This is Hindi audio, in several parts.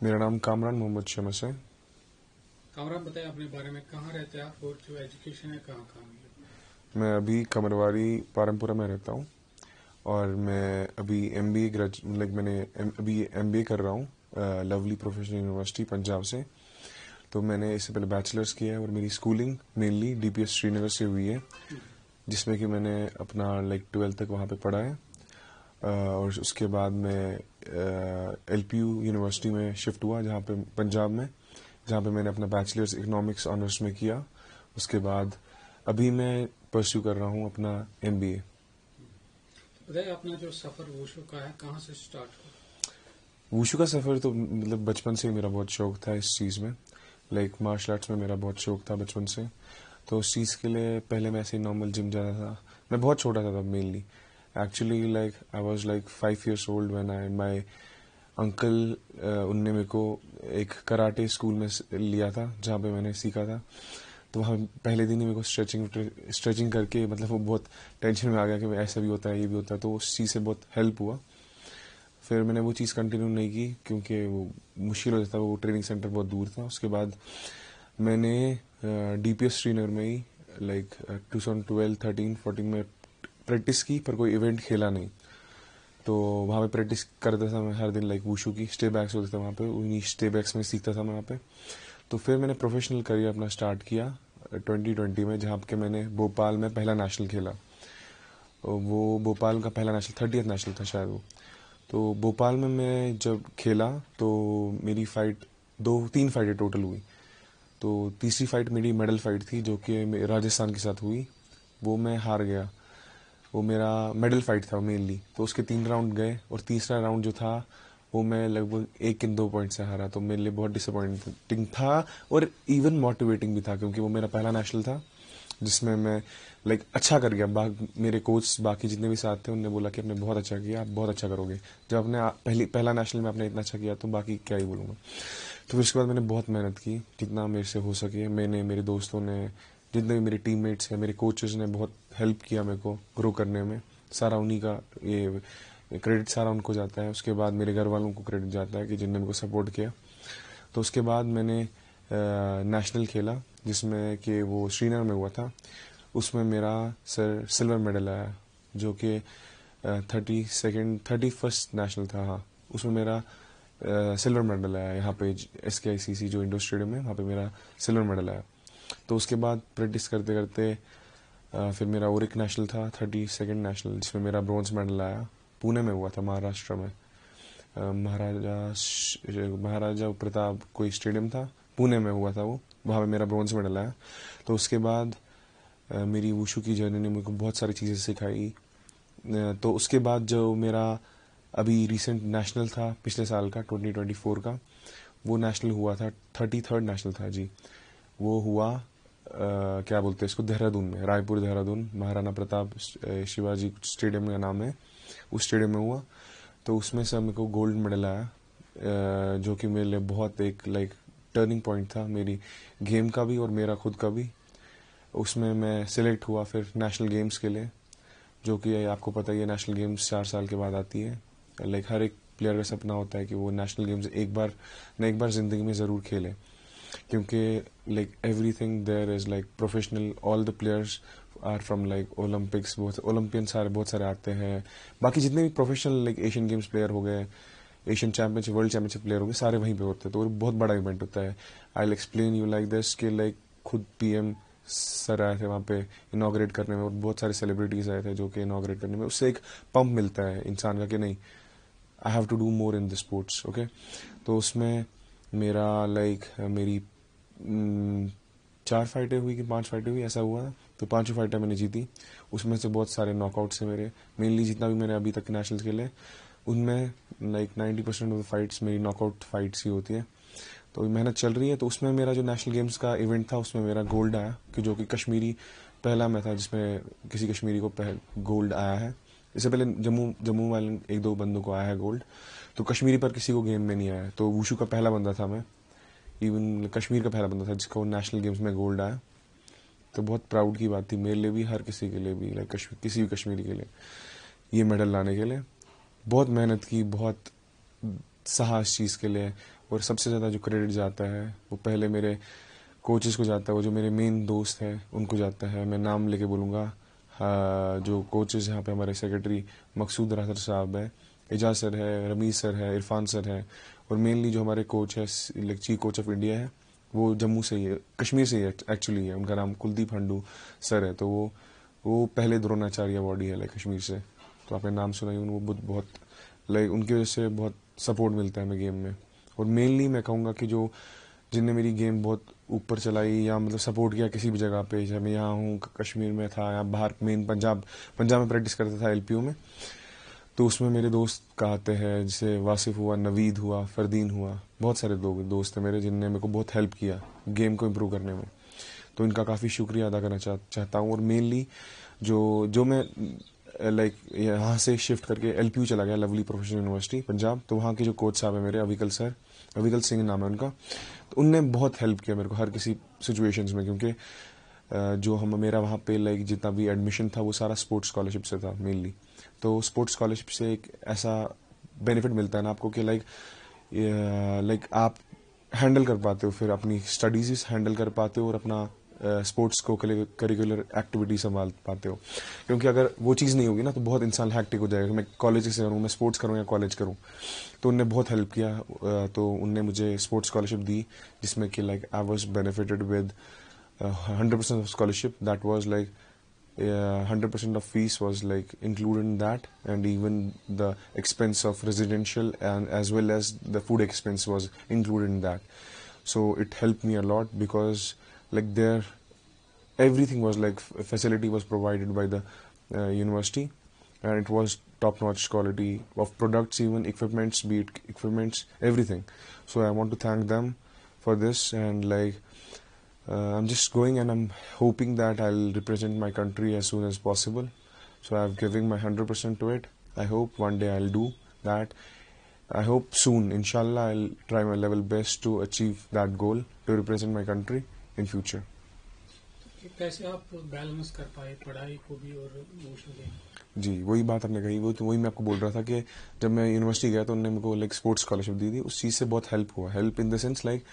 मेरा नाम कामरान मोहम्मद शमस है। कामरान, बताएं अपने बारे में, कहाँ रहते हैं आप और जो एजुकेशन है कहाँ कहाँ हुई है? मैं अभी कमरवारी पारमपुरा में रहता हूँ और मैं अभी एमबीए अभी एमबीए कर रहा हूँ लवली प्रोफेशनल यूनिवर्सिटी पंजाब से। तो मैंने इससे पहले बैचलर्स किया है और मेरी स्कूलिंग मेनली डीपीएस श्रीनगर से हुई है, जिसमें कि मैंने अपना ट्वेल्थ तक वहाँ पे पढ़ा है। और उसके बाद मैं एलपीयू यूनिवर्सिटी में शिफ्ट हुआ, जहाँ पे पंजाब में, जहाँ पे मैंने अपना बैचलर्स इकोनॉमिक्स ऑनर्स में किया। उसके बाद अभी मैं परस्यू कर रहा हूँ अपना एमबीए। बताइए अपना जो सफर वोशो का है कहाँ से स्टार्ट हुआ? वुशु का सफ़र तो बचपन से ही मेरा बहुत शौक था इस चीज़ में। मार्शल आर्ट्स में मेरा बहुत शौक था बचपन से। तो उस चीज़ के लिए पहले मैं ऐसे ही नॉर्मल जिम जाता था। मैं बहुत छोटा था तब, mainly actually I was 5 years old when I my uncle उनने मेरे को एक कराटे स्कूल में लिया था, जहाँ पे मैंने सीखा था। तो वहाँ पहले दिन ही मेरे को स्ट्रेचिंग करके वो बहुत टेंशन में आ गया कि ऐसा भी होता है, ये भी होता है। तो उस चीज़ से बहुत हेल्प हुआ। फिर मैंने वो चीज़ कंटिन्यू नहीं की क्योंकि वो मुश्किल हो जाता, वो ट्रेनिंग सेंटर बहुत दूर था। उसके बाद मैंने डीपीएस श्रीनगर में ही 2012, 13, 14 में प्रैक्टिस की, पर कोई इवेंट खेला नहीं। तो वहाँ पे प्रैक्टिस करता था मैं हर दिन, वूशू की स्टे बैक्स होते थे वहाँ पे, उन्हीं स्टे बैक्स में सीखता था मैं वहाँ पे। तो फिर मैंने प्रोफेशनल करियर अपना स्टार्ट किया 2020 में, जहाँ पे मैंने भोपाल में पहला नेशनल खेला। वो भोपाल का पहला नेशनल 30th नेशनल था शायद वो। तो भोपाल में मैं जब खेला तो मेरी फाइट 3 फाइटें टोटल हुई। तो तीसरी फाइट मेरी मेडल फाइट थी, जो कि राजस्थान के साथ हुई। वो मैं हार गया। वो मेरा मेडल फाइट था मेनली। तो उसके 3 राउंड गए और तीसरा राउंड जो था वो मैं लगभग 1 या 2 पॉइंट से हारा। तो मेरे लिए बहुत डिसअपॉइंटिंग था और इवन मोटिवेटिंग भी था, क्योंकि वो मेरा पहला नेशनल था जिसमें मैं अच्छा कर गया। मेरे कोच बाकी जितने भी साथ थे उन्होंने बोला कि आपने बहुत अच्छा किया, आप बहुत अच्छा करोगे। जब आपने पहला नेशनल में आपने इतना अच्छा किया तो बाकी क्या ही बोलूँगा। तो फिर उसके बाद मैंने बहुत मेहनत की, जितना मेरे से हो सके। मैंने, मेरे दोस्तों ने, जितने भी मेरे टीममेट्स हैं, मेरे कोचेस ने बहुत हेल्प किया मेरे को ग्रो करने में। सारा उन्हीं का ये क्रेडिट सारा उनको जाता है। उसके बाद मेरे घर वालों को क्रेडिट जाता है कि जिनने मेरे को सपोर्ट किया। तो उसके बाद मैंने नेशनल खेला, जिसमें कि वो श्रीनगर में हुआ था। उसमें मेरा सिल्वर मेडल आया, जो कि 31st नेशनल था। हाँ, उसमें मेरा सिल्वर मेडल आया यहाँ पे SKICC जो इंडोर स्टेडियम है, वहाँ पे मेरा सिल्वर मेडल आया। तो उसके बाद प्रैक्टिस करते करते फिर मेरा और एक नेशनल था 32nd नेशनल, जिसमें मेरा ब्रॉन्ज मेडल आया। पुणे में हुआ था, महाराष्ट्र में। महाराजा प्रताप कोई स्टेडियम था, पुणे में हुआ था वो। वहाँ पे मेरा ब्रॉन्ज मेडल आया। तो उसके बाद मेरी वुशु की जर्नी ने मुझको बहुत सारी चीज़ें सिखाई। तो उसके बाद जो मेरा अभी रिसेंट नेशनल था पिछले साल का 2024 का, वो नेशनल हुआ था 33rd नेशनल था जी। वो हुआ क्या बोलते हैं इसको, देहरादून में, रायपुर देहरादून, महाराणा प्रताप शिवाजी स्टेडियम का नाम है, उस स्टेडियम में हुआ। तो उसमें से मेरे को गोल्ड मेडल आया, जो कि मेरे लिए बहुत एक टर्निंग पॉइंट था, मेरी गेम का भी और मेरा खुद का भी। उसमें मैं सिलेक्ट हुआ फिर नेशनल गेम्स के लिए, जो कि आपको पता ही है नेशनल गेम्स 4 साल के बाद आती है। हर एक प्लेयर का सपना होता है कि वो नेशनल गेम्स एक बार ज़िंदगी में ज़रूर खेले, क्योंकि everything there is professional. All the players are from Olympics, बहुत ओलंपियन सारे बहुत सारे आते हैं। बाकी जितने भी प्रोफेशनल एशियन गेम्स प्लेयर हो गए, Asian championship, world championship player हो गए, सारे वहीं पे होते हैं। तो वो बहुत बड़ा इवेंट होता है। I will explain you this कि खुद पीएम सर आए थे वहाँ पे इनाग्रेट करने में, और बहुत सारे सेलिब्रिटीज आए थे जो कि इनाग्रेट करने में। उससे एक पंप मिलता है इंसान का कि नहीं, I have to do more in the sports. Okay. तो उसमें मेरा मेरी 4 फाइटें हुई कि 5 फाइटें हुई, ऐसा हुआ। तो 5 फाइटें मैंने जीती। उसमें से बहुत सारे नॉकआउट्स हैं मेरे। मेनली जितना भी मैंने अभी तक नेशनल खेले, उनमें 90% ऑफ द फाइट्स मेरी नॉकआउट फाइट्स ही होती है। तो मेहनत चल रही है। तो उसमें मेरा जो नेशनल गेम्स का इवेंट था, उसमें मेरा गोल्ड आया, कि जो कि कश्मीरी पहला मैं था जिसमें किसी कश्मीरी को गोल्ड आया है। इससे पहले जम्मू वाले 1-2 बंदों को आया है गोल्ड, तो कश्मीरी पर किसी को गेम में नहीं आया। तो वुशु का पहला बंदा था मैं, इवन कश्मीर का पहला बंदा था जिसको नेशनल गेम्स में गोल्ड आया। तो बहुत प्राउड की बात थी मेरे लिए भी, हर किसी के लिए भी, किसी भी कश्मीरी के लिए, ये मेडल लाने के लिए। बहुत मेहनत की, बहुत सहा इस चीज़ के लिए। और सबसे ज़्यादा जो क्रेडिट जाता है वो पहले मेरे कोचेस को जाता है, वो जो मेरे मेन दोस्त हैं उनको जाता है। मैं नाम लेके बोलूँगा, जो कोचेस यहाँ पे हमारे सेक्रेटरी मकसूद राहतर साहब है, एजाज सर है, रमीज सर है, इरफान सर है, और मेनली जो हमारे कोच है चीफ कोच ऑफ इंडिया है वो जम्मू से ही है, कश्मीर से ही एक्चुअली है, उनका नाम कुलदीप हंडू सर है। तो वो पहले द्रोणाचार्य अवार्डी है लाइक कश्मीर से, तो आपने नाम सुना ही, उनको बहुत लाइक उनकी वजह से बहुत सपोर्ट मिलता है हमें गेम में। और मेनली मैं कहूँगा कि जो जिनने मेरी गेम बहुत ऊपर चलाई या मतलब सपोर्ट किया किसी भी जगह पे, जब मैं यहाँ हूँ कश्मीर में था या बाहर मेन पंजाब में प्रैक्टिस करता था एलपीयू में, तो उसमें मेरे दोस्त कहते हैं, जैसे वासिफ हुआ, नवीद हुआ, फरदीन हुआ, बहुत सारे दोस्त हैं मेरे जिनने मेरे को बहुत हेल्प किया गेम को इम्प्रूव करने में। तो इनका काफ़ी शुक्रिया अदा करना चाहता हूँ। और मेनली जो मैं लाइक यहाँ से शिफ्ट करके एलपीयू चला गया, लवली प्रोफेशनल यूनिवर्सिटी पंजाब, तो वहाँ के जो कोच साहब है मेरे, अविकल सिंह नाम है उनका, तो उनने बहुत हेल्प किया मेरे को हर किसी सिचुएशंस में, क्योंकि जो मेरा वहाँ पे लाइक जितना भी एडमिशन था वो सारा स्पोर्ट्स स्कॉलरशिप से था मेनली। तो स्पोर्ट्स स्कॉलरशिप से एक ऐसा बेनिफिट मिलता है ना आपको कि लाइक आप हैंडल कर पाते हो, फिर अपनी स्टडीज हैंडल कर पाते हो और अपना स्पोर्ट्स को करिकुलर एक्टिविटी संभाल पाते हो। क्योंकि अगर वो चीज़ नहीं होगी ना तो बहुत इंसान हैक्टिक हो जाएगा, मैं कॉलेज से करूँ, मैं स्पोर्ट्स करूँ या कॉलेज करूँ। तो उनने बहुत हेल्प किया, तो उनने मुझे स्पोर्ट्स स्कॉलरशिप दी, जिसमें कि like I was benefited with 100% of scholarship. That was like 100% of fees was like included in that, and even the expense of residential and as well as the food expense was included in that. So it helped me a lot because like there everything was like facility was provided by the university, and it was top notch quality of products, even equipments, be it equipments, everything. So I want to thank them for this, and like I'm just going and I'm hoping that I'll represent my country as soon as possible. So I've given my 100% to it. I hope one day I'll do that. I hope soon, inshallah, I'll try my level best to achieve that goal, to represent my country in future. कैसे आप बैलेंस कर पाए पढ़ाई को भी और वुशु गेम? जी, वही बात आपने कही, वो तो वही मैं आपको बोल रहा था कि जब मैं यूनिवर्सिटी गया तो उन्होंने मेरे को लाइक स्पोर्ट्स स्कॉलरशिप दी थी, उस चीज़ से बहुत हेल्प हुआ। Help in the sense like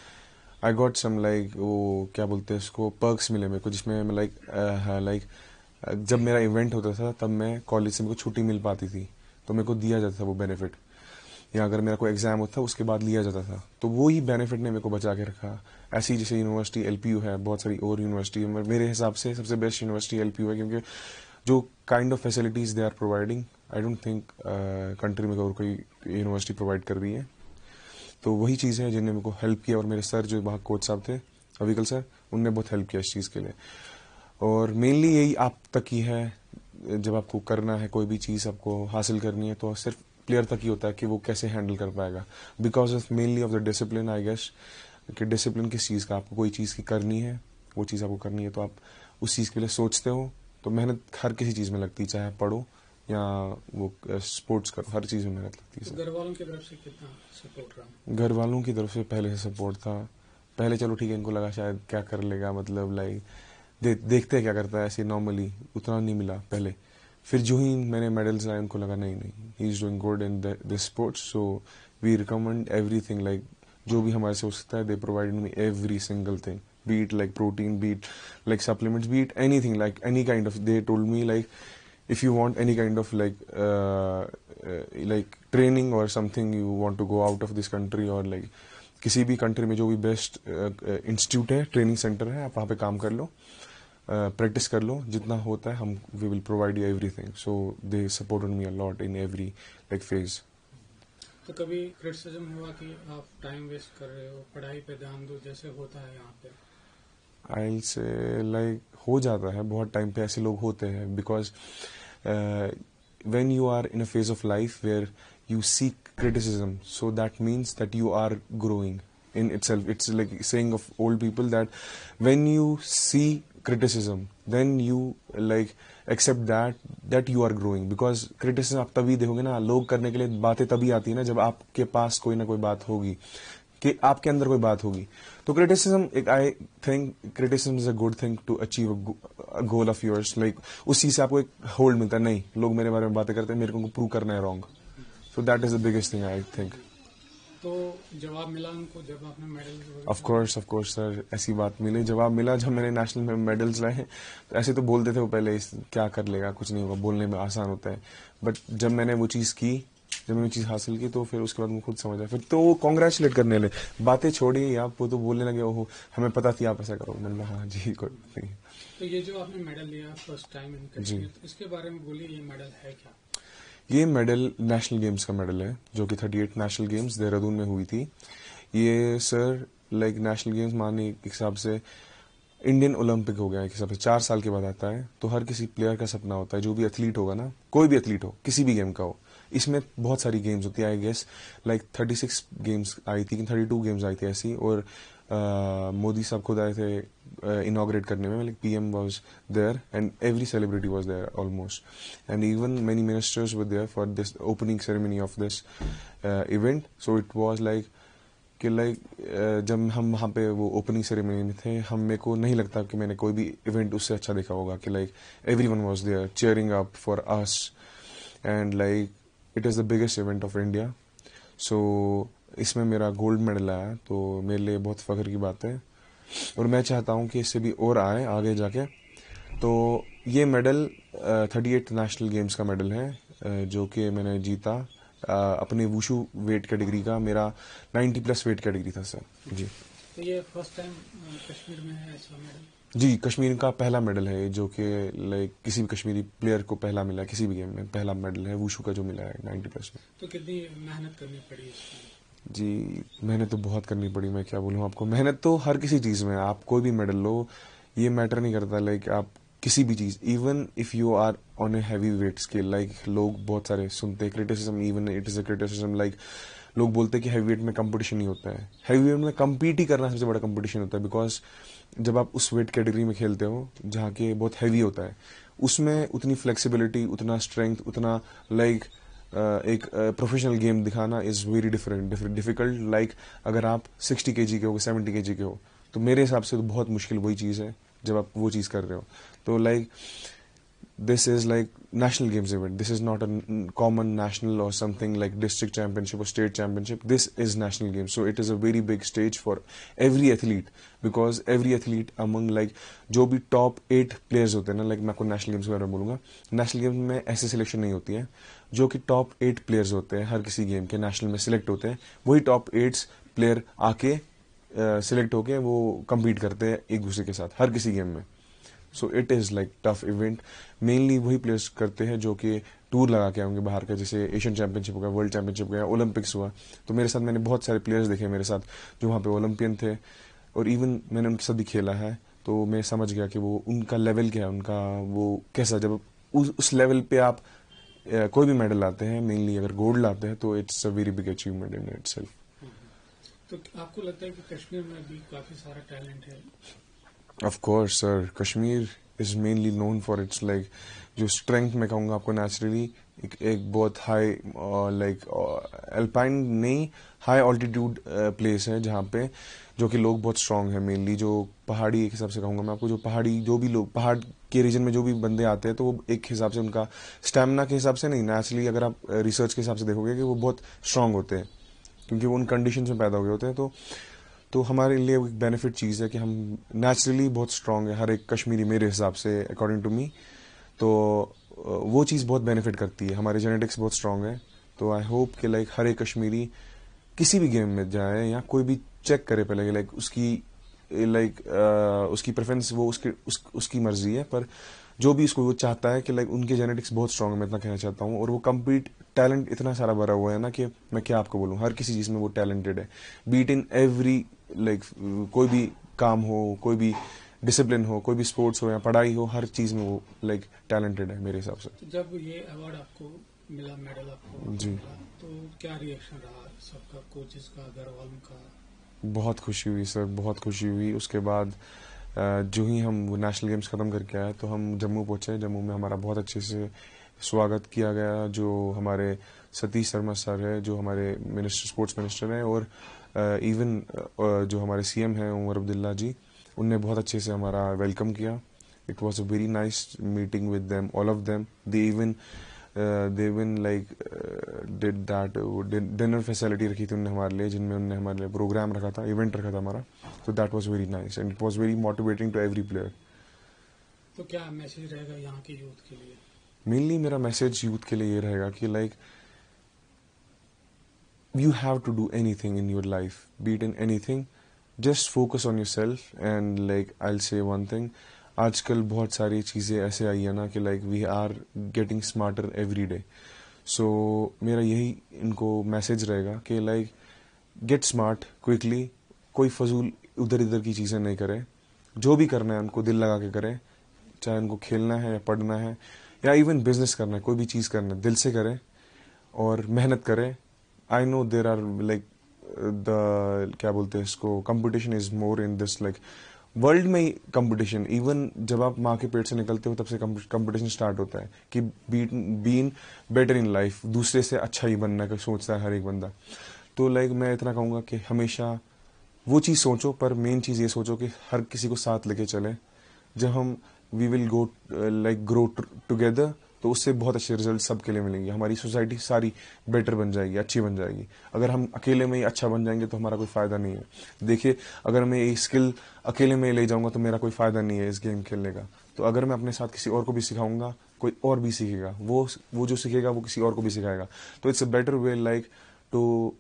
I got some like वो क्या बोलते हैं उसको, पर्क्स मिले मेरे को, जिसमें मैं लाइक जब मेरा इवेंट होता था तब मैं कॉलेज से मेरे को छुट्टी मिल पाती थी, तो मेरे को दिया जाता था वो बेनिफिट, या अगर मेरा कोई एग्जाम होता था उसके बाद लिया जाता था, तो वो ही बेनिफिट ने मेरे को बचा के रखा। ऐसी जैसे यूनिवर्सिटी एलपीयू है, बहुत सारी और यूनिवर्सिटी, मेरे हिसाब से सबसे बेस्ट यूनिवर्सिटी एलपीयू है, क्योंकि जो kind of facilities they are providing, I don't think country में और कोई यूनिवर्सिटी प्रोवाइड कर रही है। तो वही चीज़ है जिनने मेरे को हेल्प किया, और मेरे सर जो वहाँ कोच साहब थे, अविकल सर, उनने बहुत हेल्प किया इस चीज़ के लिए। और मेनली यही आप तक ही है, जब आपको करना है कोई भी चीज़ आपको हासिल करनी है, तो सिर्फ प्लेयर तक ही होता है कि वो कैसे हैंडल कर पाएगा, because of mainly of the discipline I guess, कि डिसिप्लिन किस चीज़ का, आपको कोई चीज़ की करनी है, वो चीज़ आपको करनी है, तो आप उस चीज़ के लिए सोचते हो, तो मेहनत हर किसी चीज़ में लगती है, चाहे पढ़ो या वो स्पोर्ट्स करो, हर चीज़ में मेहनत लगती है। घर वालों की तरफ से कितना सपोर्ट रहा? घर वालों की तरफ से पहले से सपोर्ट था। पहले चलो ठीक है, इनको लगा शायद क्या कर लेगा, मतलब लाइक देखते हैं क्या करता है, ऐसे नॉर्मली उतना नहीं मिला पहले। फिर जो ही मैंने मेडल्स लाए उनको लगा नहीं he is doing good in this sports, so we recommend everything, like जो भी हमारे से हो सकता है, they provide me every single thing, be it like protein, be it like supplements, be it anything, like any kind of, they told me like if you want any kind of like training or something, you want to go out of this country or like किसी भी कंट्री में जो भी बेस्ट इंस्टीट्यूट है, ट्रेनिंग सेंटर है, आप वहाँ पे काम कर लो, प्रैक्टिस कर लो, जितना होता है हम we will provide you everything. So they supported me a lot in every like phase. तो कभी क्रिटिसिज्म हुआ कि आप टाइम वेस्ट कर रहे हो, पढ़ाई पे ध्यान दो, जैसे होता है यहाँ पे? आई से लाइक हो जाता है, बहुत टाइम पे ऐसे लोग होते हैं, because when you are in a phase of life where you seek criticism, so that means that you are growing in itself. It's like saying of old people that when you see criticism, then you like accept that you are growing, because criticism आप तभी देखोगे ना, लोग करने के लिए बातें तभी आती है ना जब आपके पास कोई ना कोई बात होगी, कि आपके अंदर कोई बात होगी। तो क्रिटिसिज्म एक, I think criticism is a good thing to achieve a goal of yours, like उस चीज से आपको एक होल्ड मिलता है, नहीं लोग मेरे बारे में बातें करते हैं, मेरे को प्रूव करना है wrong, so that is the biggest thing I think. तो जवाब मिला उनको जब आपने मेडल? ऑफ कोर्स सर, ऐसी बात मिली, जवाब मिला जब मैंने नेशनल में मेडल्स लाए। तो ऐसे तो बोलते थे वो पहले, क्या कर लेगा, कुछ नहीं होगा, बोलने में आसान होता है, बट जब मैंने वो चीज़ की, जब मैंने चीज़ हासिल की, तो फिर उसके बाद मैं खुद समझ आया। फिर तो वो कॉन्ग्रेचुलेट करने लगे, बातें छोड़िए आप, वो तो बोलने लगे ओहो हमें पता थी आप ऐसा करो। मैंने हाँ जी कोई बात नहीं। तो ये जो आपने मेडल लिया फर्स्ट टाइम इन कश्मीर, तो इसके बारे में बोलिए, ये मेडल है क्या? ये मेडल नेशनल गेम्स का मेडल है, जो कि 38 नेशनल गेम्स देहरादून में हुई थी। ये सर लाइक नेशनल गेम्स माने एक हिसाब से इंडियन ओलंपिक हो गया एक हिसाब से, 4 साल के बाद आता है। तो हर किसी प्लेयर का सपना होता है, जो भी एथलीट होगा ना, कोई भी एथलीट हो, किसी भी गेम का हो। इसमें बहुत सारी गेम्स होती है, आई गेस लाइक 36 गेम्स आई थी, 32 गेम्स आई थी ऐसी। और मोदी साहब खुद आए थे इनॉग्रेट करने में, like PM was there and every celebrity was there almost, and even many ministers were there for this opening ceremony of this event. So it was like कि जब हम वहाँ पे वो ओपनिंग सेरेमनी में थे, हम मेरे को नहीं लगता कि मैंने कोई भी इवेंट उससे अच्छा देखा होगा, कि like everyone was there cheering up for us, and like it is the biggest event of India. So इसमें मेरा गोल्ड मेडल आया, तो मेरे लिए बहुत फख्र की बात है, और मैं चाहता हूँ कि इससे भी और आए आगे जाके। तो ये मेडल 38 नेशनल गेम्स का मेडल है, जो कि मैंने जीता अपने वुशु वेट कैटेगरी का। मेरा 90+ वेट कैटेगरी था सर जी। तो ये फर्स्ट टाइम कश्मीर में है ऐसा मेडल? जी, कश्मीर का पहला मेडल है, जो कि लाइक किसी भी कश्मीरी प्लेयर को पहला मिला, किसी भी गेम में पहला मेडल है वुशु का जो मिला है 90+ में। तो कितनी मेहनत करनी पड़ी इसमें? जी, मेहनत तो बहुत करनी पड़ी, मैं क्या बोलूँ आपको। मेहनत तो हर किसी चीज़ में, आप कोई भी मेडल लो, ये मैटर नहीं करता, लाइक आप किसी भी चीज़, even if you are on a heavy weight scale, like लोग बहुत सारे सुनते हैं criticism, even it is a criticism, like लोग बोलते हैं कि हैवी वेट में कंपटीशन नहीं होता है। हैवी वेट में कम्पीट ही करना सबसे बड़ा कंपटीशन होता है, बिकॉज जब आप उस वेट कैटेगरी में खेलते हो जहाँ के बहुत हैवी होता है, उसमें उतनी फ्लेक्सिबिलिटी, उतना स्ट्रेंथ, उतना लाइक एक प्रोफेशनल गेम दिखाना इज़ वेरी डिफिकल्ट। लाइक अगर आप 60 kg के हो, 70 kg के हो, तो मेरे हिसाब से तो बहुत मुश्किल वही चीज़ है जब आप वो चीज़ कर रहे हो। तो like this is like national games event. This is not a common national or something like district championship or state championship. This is national games. So it is a very big stage for every athlete, because every athlete among like जो भी top 8 players होते हैं ना, like मैं आपको national games के बारे में बोलूँगा, national games में ऐसे selection नहीं होती है। जो कि top 8 players होते हैं हर किसी गेम के, national में select होते हैं, वही top 8 player आके select होके वो compete करते हैं एक दूसरे के साथ हर किसी गेम में। So it is like tough event. Mainly वही प्लेयर्स करते हैं जो कि टूर लगा के आएंगे बाहर का, जैसे एशियन चैंपियनशिप हो गया, वर्ल्ड चैंपियनशिप हो गया, ओलंपिक्स हुआ। तो मेरे साथ मैंने बहुत सारे प्लेयर्स देखे मेरे साथ जो वहाँ पे ओलंपियन थे, और इवन मैंने उनके साथ भी खेला है। तो मैं समझ गया कि वो उनका लेवल क्या है, उनका वो कैसा, जब उस लेवल पे आप कोई भी मेडल लाते हैं, मेनली अगर गोल्ड लाते हैं, तो it's a very big achievement in itself. तो आपको लगता है कि कश्मीर में भी काफी सारा टैलेंट है? Of course sir, Kashmir is mainly known for its like जो स्ट्रेंथ मैं कहूँगा आपको नेचुरली, एक बहुत हाई लाइक अल्पाइन नहीं, हाई ऑल्टीट्यूड प्लेस है जहाँ पे जो कि लोग बहुत स्ट्रांग है। मेनली जो पहाड़ी, एक हिसाब से कहूँगा मैं आपको, जो पहाड़ी जो भी लोग पहाड़ के रीजन में जो भी बंदे आते हैं, तो वो एक हिसाब से उनका स्टेमिना के हिसाब से नहीं, नेचुरली अगर आप रिसर्च के हिसाब से देखोगे कि वो बहुत स्ट्रांग होते हैं, क्योंकि वो उन कंडीशन में पैदा हुए होते हैं। तो हमारे लिए एक बेनिफिट चीज़ है कि हम नेचुरली बहुत स्ट्रांग है हर एक कश्मीरी, मेरे हिसाब से अकॉर्डिंग टू मी। तो वो चीज़ बहुत बेनिफिट करती है, हमारे जेनेटिक्स बहुत स्ट्रांग है। तो आई होप कि लाइक हर एक कश्मीरी किसी भी गेम में जाए या कोई भी चेक करे पहले, लाइक उसकी प्रेफरेंस, वो उसकी मर्जी है, पर जो भी उसको वो चाहता है कि लाइक उनके जेनेटिक्स बहुत स्ट्रांग है, मैं इतना कहना चाहता हूँ। और वो कम्पीट टैलेंट इतना सारा भरा हुआ है ना कि मैं क्या आपको बोलूँ, हर किसी चीज़ में वो टैलेंटेड है। बीट इन एवरी लाइक कोई भी काम हो, कोई भी डिसिप्लिन हो, कोई भी स्पोर्ट्स हो या पढ़ाई हो, हर चीज़ में वो लाइक टैलेंटेड है मेरे हिसाब से। तो जब ये अवार्ड आपको मिला, मेडल आपको जी, मिला, तो क्या रिएक्शन रहा सबका, कोचेस का, घर वालों का? बहुत खुशी हुई सर, बहुत खुशी हुई। उसके बाद जो ही हम वो नेशनल गेम्स ख़त्म करके आए, तो हम जम्मू पहुँचे। जम्मू में हमारा बहुत अच्छे से स्वागत किया गया। जो हमारे सतीश शर्मा सर है, जो हमारे मिनिस्टर, स्पोर्ट्स मिनिस्टर हैं, और इवन जो हमारे सीएम हैं उमर अब्दुल्ला जी, उनने बहुत अच्छे से हमारा वेलकम किया। It was a very nice meeting with them, all of them. They even they win like did that, dinner facility रखी थी उन्होंने हमारे लिए, जिनमें उन्होंने हमारे लिए प्रोग्राम रखा था, इवेंट रखा था हमारा. तो that was very nice and it was very motivating to every player. तो क्या मैसेज रहेगा यहाँ के यूथ के लिए? मेनली मेरा मैसेज यूथ के लिए ये रहेगा कि like you have to do anything in your life, be it in anything, just focus on yourself. And like I'll say one thing, आजकल बहुत सारी चीज़ें ऐसे आई है ना कि like we are getting smarter every day. So मेरा यही इनको मैसेज रहेगा कि like get smart quickly, कोई फजूल उधर इधर की चीज़ें नहीं करें, जो भी करना है उनको दिल लगा के करें, चाहे उनको खेलना है या पढ़ना है या इवन बिजनेस करना है, कोई भी चीज़ करना है दिल से करें और मेहनत करें. I know there are like the क्या बोलते हैं इसको, competition is more in this like world में ही कंपटीशन. इवन जब आप माँ के पेट से निकलते हो तब से कंपटीशन स्टार्ट होता है कि बीन बेटर इन लाइफ, दूसरे से अच्छा ही बनना का सोचता है हर एक बंदा. तो लाइक मैं इतना कहूँगा कि हमेशा वो चीज़ सोचो, पर मेन चीज़ ये सोचो कि हर किसी को साथ लेके चले. जब हम we will go like grow together, तो उससे बहुत अच्छे रिजल्ट सबके लिए मिलेंगे. हमारी सोसाइटी सारी बेटर बन जाएगी, अच्छी बन जाएगी. अगर हम अकेले में ही अच्छा बन जाएंगे तो हमारा कोई फ़ायदा नहीं है. देखिए, अगर मैं ये स्किल अकेले में ले जाऊंगा तो मेरा कोई फ़ायदा नहीं है इस गेम खेलने का. तो अगर मैं अपने साथ किसी और को भी सिखाऊंगा, कोई और भी सीखेगा, वो जो सीखेगा वो किसी और को भी सिखाएगा. तो it's a better way like to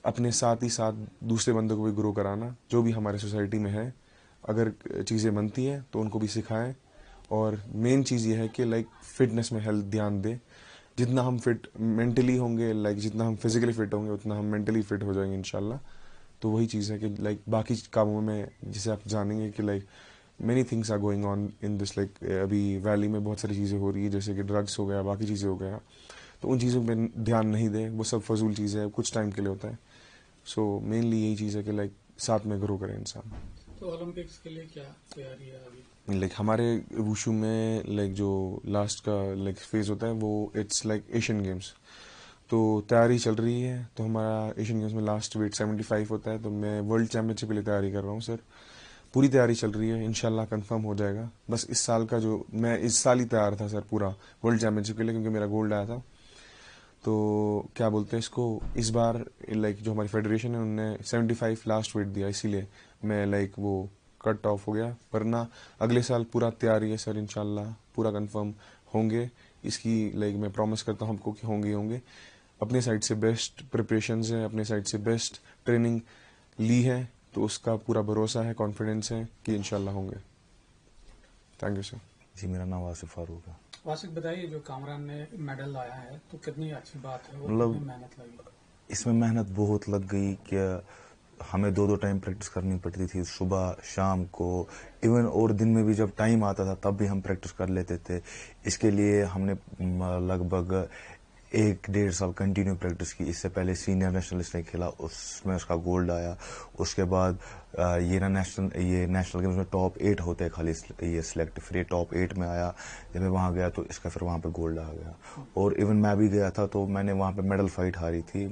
अपने साथ ही साथ दूसरे बंदों को भी ग्रो कराना. जो भी हमारे सोसाइटी में है, अगर चीज़ें बनती हैं तो उनको भी सिखाएं. और मेन चीज़ ये है कि लाइक फिटनेस में हेल्थ ध्यान दें. जितना हम फिट मेंटली होंगे, लाइक जितना हम फिजिकली फिट होंगे उतना हम मेंटली फिट हो जाएंगे इंशाल्लाह. तो वही चीज़ है कि लाइक बाकी कामों में जिसे आप जानेंगे कि like many things are going on in this, like अभी वैली में बहुत सारी चीज़ें हो रही है, जैसे कि ड्रग्स हो गया, बाकी चीज़ें हो गया. तो उन चीज़ों पर ध्यान नहीं दें, वो सब फजूल चीज़ें है, कुछ टाइम के लिए होता है. सो मेनली यही चीज़ है कि लाइक साथ में ग्रो करें इंसान. तो ओलंपिक्स के लिए क्या तैयारी है अभी? लाइक हमारे वुशु में लाइक जो लास्ट का लाइक फेज होता है वो इट्स लाइक एशियन गेम्स. तो तैयारी चल रही है. तो हमारा एशियन गेम्स में लास्ट वेट 75 होता है. तो मैं वर्ल्ड चैंपियनशिप के लिए तैयारी कर रहा हूँ सर. पूरी तैयारी चल रही है, इंशाल्लाह कंफर्म हो जाएगा. बस इस साल का जो मैं इस साल ही तैयार था सर पूरा वर्ल्ड चैंपियनशिप के लिए, क्योंकि मेरा गोल्ड आया था. तो क्या बोलते हैं इसको, इस बार लाइक जो हमारी फेडरेशन है उन्होंने 75 लास्ट वेट दिया, इसीलिए मैं लाइक वो कट ऑफ हो गया. वरना अगले साल पूरा तैयारी है सर, इंशाल्लाह पूरा कंफर्म होंगे. इसकी लाइक मैं प्रॉमिस करता हूँ हमको कि होंगे. अपने साइड से बेस्ट प्रिपरेशंस है, अपने साइड से बेस्ट ट्रेनिंग ली है, तो उसका पूरा भरोसा है, कॉन्फिडेंस है कि इंशाल्लाह होंगे. Thank you sir. जी, मेरा नाम वासिफ फारूक है. वासिफ, बताइए जो कामरान ने मेडल लाया है तो कितनी अच्छी बात है, मतलब कितनी मेहनत लगी? इसमें मेहनत बहुत लग गई कि हमें 2-2 टाइम प्रैक्टिस करनी पड़ती थी, सुबह शाम को, इवन और दिन में भी जब टाइम आता था तब भी हम प्रैक्टिस कर लेते थे. इसके लिए हमने लगभग 1-1.5 साल कंटिन्यू प्रैक्टिस की. इससे पहले सीनियर नेशनलिस्ट ने खेला, उसमें उसका गोल्ड आया. उसके बाद ये नेशनल गेम्स में टॉप 8 होते हैं खाली ये सिलेक्ट, फिर ये टॉप 8 में आया. जब मैं वहाँ गया तो इसका फिर वहाँ पे गोल्ड आ गया. और इवन मैं भी गया था तो मैंने वहाँ पे मेडल फाइट हारी थी.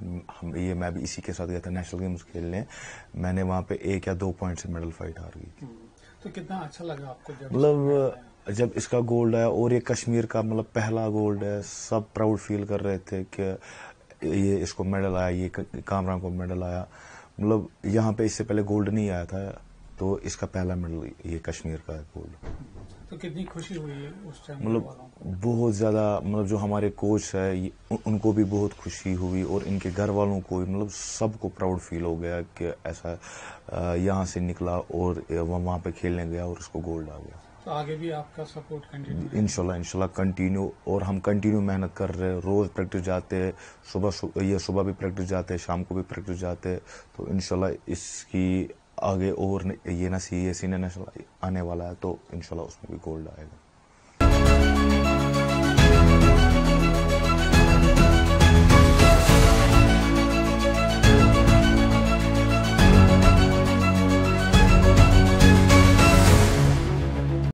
मैं भी इसी के साथ गया था नेशनल गेम्स खेलने. मैंने वहाँ पे 1 या 2 पॉइंट से मेडल फाइट हार गई थी. तो कितना अच्छा लगा आपको मतलब जब इसका गोल्ड आया, और ये कश्मीर का मतलब पहला गोल्ड है, सब प्राउड फील कर रहे थे कि ये इसको मेडल आया, ये कामरान को मेडल आया. मतलब यहाँ पे इससे पहले गोल्ड नहीं आया था, तो इसका पहला मेडल ये कश्मीर का है गोल्ड. तो कितनी खुशी हुई है उस टाइम? मतलब बहुत ज्यादा, मतलब जो हमारे कोच है उनको भी बहुत खुशी हुई, और इनके घर वालों को, मतलब सबको प्राउड फील हो गया कि ऐसा यहाँ से निकला और वहाँ पे खेलने गया और उसको गोल्ड आ गया. तो आगे भी आपका सपोर्ट कंटिन्यू? इंशाल्लाह कंटिन्यू. और हम कंटिन्यू मेहनत कर रहे हैं, रोज प्रैक्टिस जाते हैं, सुबह भी प्रैक्टिस जाते हैं, शाम को भी प्रैक्टिस जाते हैं. तो इंशाल्लाह इसकी आगे और ये सीनियर नेशनल आने वाला है, तो इंशाल्लाह उसमें भी गोल्ड आएगा.